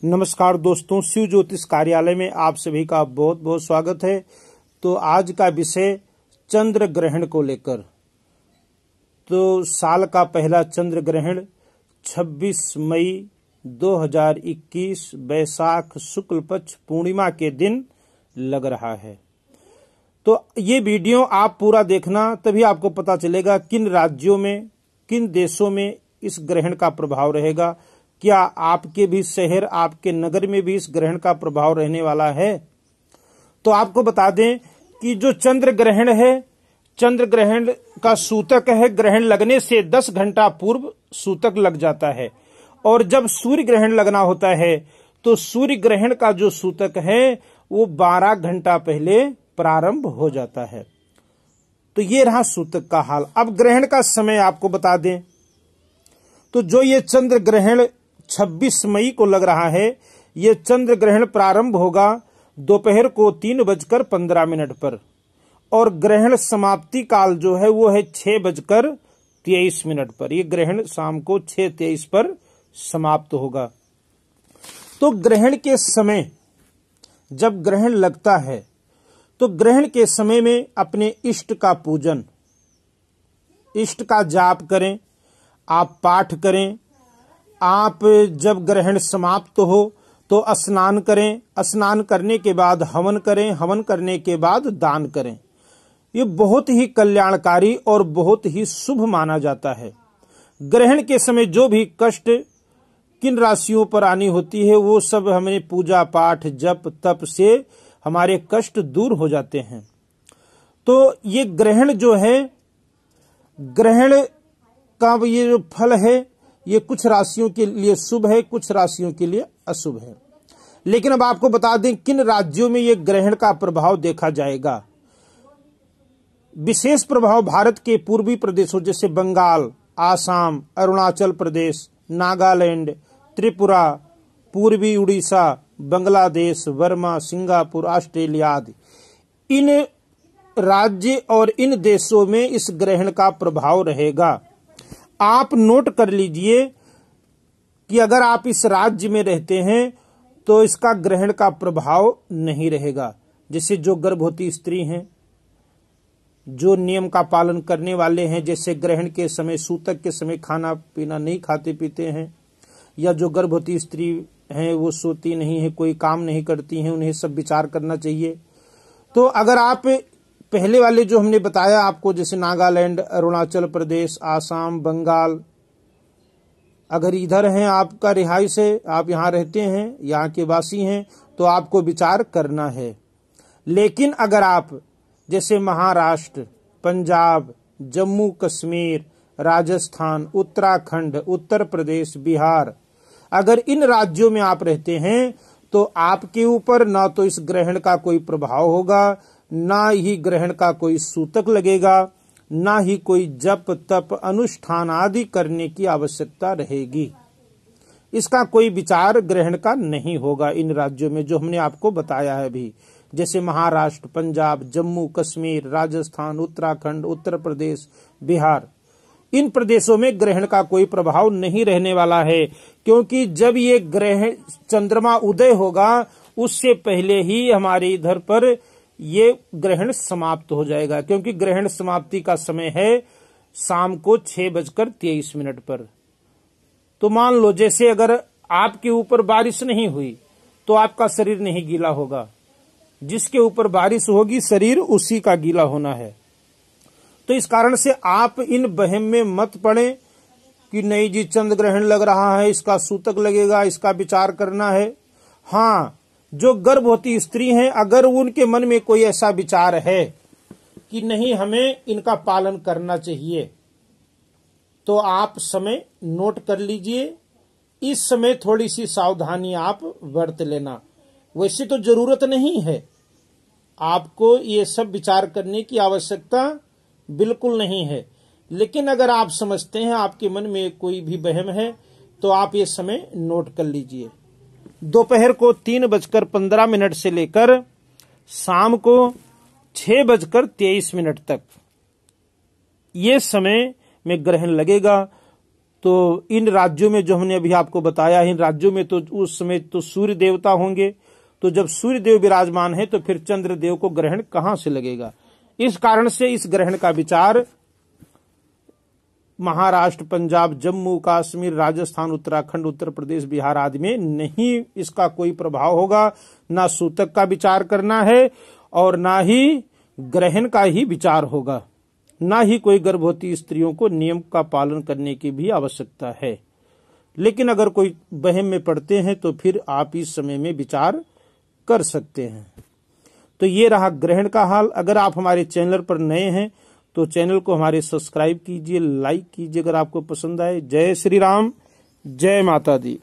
नमस्कार दोस्तों, शिव ज्योतिष कार्यालय में आप सभी का बहुत बहुत स्वागत है। तो आज का विषय चंद्र ग्रहण को लेकर। तो साल का पहला चंद्र ग्रहण 26 मई 2021 वैशाख शुक्ल पक्ष पूर्णिमा के दिन लग रहा है। तो ये वीडियो आप पूरा देखना, तभी आपको पता चलेगा किन राज्यों में, किन देशों में इस ग्रहण का प्रभाव रहेगा। क्या आपके भी शहर, आपके नगर में भी इस ग्रहण का प्रभाव रहने वाला है? तो आपको बता दें कि जो चंद्र ग्रहण है, चंद्र ग्रहण का सूतक है, ग्रहण लगने से 10 घंटा पूर्व सूतक लग जाता है। और जब सूर्य ग्रहण लगना होता है तो सूर्य ग्रहण का जो सूतक है वो 12 घंटा पहले प्रारंभ हो जाता है। तो ये रहा सूतक का हाल। अब ग्रहण का समय आपको बता दें तो जो ये चंद्र ग्रहण 26 मई को लग रहा है, ये चंद्र ग्रहण प्रारंभ होगा दोपहर को 3:15 पर और ग्रहण समाप्ति काल जो है वो है 6:23 पर। ये ग्रहण शाम को 6:23 पर समाप्त होगा। तो ग्रहण के समय, जब ग्रहण लगता है तो ग्रहण के समय में अपने इष्ट का पूजन, इष्ट का जाप करें, आप पाठ करें। आप जब ग्रहण समाप्त हो तो स्नान करें, स्नान करने के बाद हवन करें, हवन करने के बाद दान करें। ये बहुत ही कल्याणकारी और बहुत ही शुभ माना जाता है। ग्रहण के समय जो भी कष्ट किन राशियों पर आनी होती है वो सब हमें पूजा पाठ जप तप से हमारे कष्ट दूर हो जाते हैं। तो ये ग्रहण जो है, ग्रहण का ये जो फल है ये कुछ राशियों के लिए शुभ है, कुछ राशियों के लिए अशुभ है। लेकिन अब आपको बता दें किन राज्यों में ये ग्रहण का प्रभाव देखा जाएगा। विशेष प्रभाव भारत के पूर्वी प्रदेशों जैसे बंगाल, आसाम, अरुणाचल प्रदेश, नागालैंड, त्रिपुरा, पूर्वी Orissa, Bangladesh, Burma, Singapore, Australia आदि इन राज्य और इन देशों में इस ग्रहण का प्रभाव रहेगा। आप नोट कर लीजिए कि अगर आप इस राज्य में रहते हैं तो इसका ग्रहण का प्रभाव नहीं रहेगा। जैसे जो गर्भवती स्त्री हैं, जो नियम का पालन करने वाले हैं, जैसे ग्रहण के समय, सूतक के समय खाना पीना नहीं खाते पीते हैं, या जो गर्भवती स्त्री हैं वो सोती नहीं है, कोई काम नहीं करती हैं, उन्हें सब विचार करना चाहिए। तो अगर आप पहले वाले जो हमने बताया आपको, जैसे नागालैंड, अरुणाचल प्रदेश, आसाम, बंगाल, अगर इधर हैं, आपका रिहाइश है, आप यहाँ रहते हैं, यहाँ के वासी हैं, तो आपको विचार करना है। लेकिन अगर आप जैसे महाराष्ट्र, पंजाब, जम्मू कश्मीर, राजस्थान, उत्तराखंड, उत्तर प्रदेश, बिहार, अगर इन राज्यों में आप रहते हैं तो आपके ऊपर ना तो इस ग्रहण का कोई प्रभाव होगा, ना ही ग्रहण का कोई सूतक लगेगा, ना ही कोई जप तप अनुष्ठान आदि करने की आवश्यकता रहेगी। इसका कोई विचार ग्रहण का नहीं होगा इन राज्यों में जो हमने आपको बताया है अभी, जैसे महाराष्ट्र, पंजाब, जम्मू कश्मीर, राजस्थान, उत्तराखंड, उत्तर प्रदेश, बिहार। इन प्रदेशों में ग्रहण का कोई प्रभाव नहीं रहने वाला है, क्योंकि जब ये ग्रहण चंद्रमा उदय होगा उससे पहले ही हमारे इधर पर ये ग्रहण समाप्त हो जाएगा। क्योंकि ग्रहण समाप्ति का समय है शाम को 6:23 पर। तो मान लो जैसे अगर आपके ऊपर बारिश नहीं हुई तो आपका शरीर नहीं गीला होगा, जिसके ऊपर बारिश होगी शरीर उसी का गीला होना है। तो इस कारण से आप इन वहम में मत पड़े कि नहीं जी चंद्र ग्रहण लग रहा है, इसका सूतक लगेगा, इसका विचार करना है। हाँ, जो गर्भवती स्त्री हैं, अगर उनके मन में कोई ऐसा विचार है कि नहीं हमें इनका पालन करना चाहिए, तो आप समय नोट कर लीजिए। इस समय थोड़ी सी सावधानी आप बरत लेना। वैसे तो जरूरत नहीं है, आपको ये सब विचार करने की आवश्यकता बिल्कुल नहीं है। लेकिन अगर आप समझते हैं, आपके मन में कोई भी वहम है, तो आप ये समय नोट कर लीजिए। दोपहर को 3:15 से लेकर शाम को 6:23 तक ये समय में ग्रहण लगेगा। तो इन राज्यों में जो हमने अभी आपको बताया, इन राज्यों में तो उस समय तो सूर्य देवता होंगे, तो जब सूर्य देव विराजमान है तो फिर चंद्र देव को ग्रहण कहां से लगेगा। इस कारण से इस ग्रहण का विचार महाराष्ट्र, पंजाब, जम्मू कश्मीर, राजस्थान, उत्तराखंड, उत्तर प्रदेश, बिहार आदि में नहीं इसका कोई प्रभाव होगा। ना सूतक का विचार करना है और ना ही ग्रहण का ही विचार होगा, ना ही कोई गर्भवती स्त्रियों को नियम का पालन करने की भी आवश्यकता है। लेकिन अगर कोई वहम में पड़ते हैं तो फिर आप इस समय में विचार कर सकते हैं। तो ये रहा ग्रहण का हाल। अगर आप हमारे चैनल पर नए हैं तो चैनल को हमारे सब्सक्राइब कीजिए, लाइक कीजिए अगर आपको पसंद आए। जय श्री राम, जय माता दी।